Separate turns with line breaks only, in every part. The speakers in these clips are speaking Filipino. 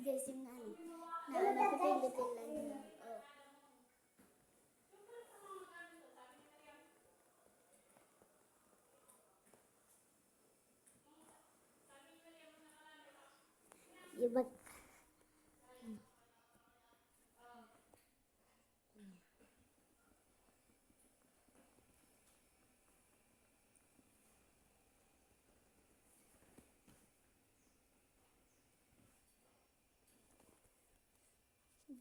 guys yung na napipigitin lang yun. Oh. Iba.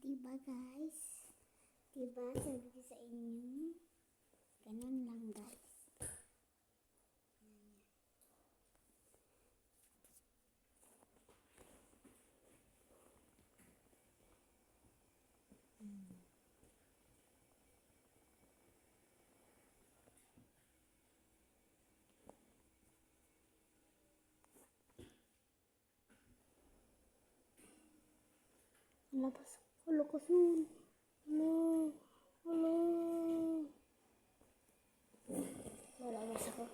Diba guys? Diba sabi ko sa inyo? Ganun lang guys. Labas ako, lukusun. Hello. Hello. Lalabas ako.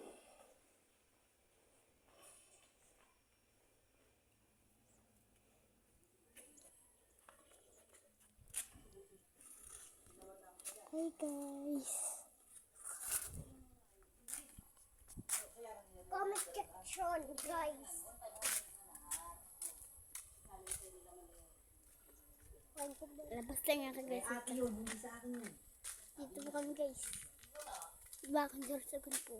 Hi guys. Comment section guys. Labas lang ako guys. Dito po kami guys. Diba akong dyan sa ganito.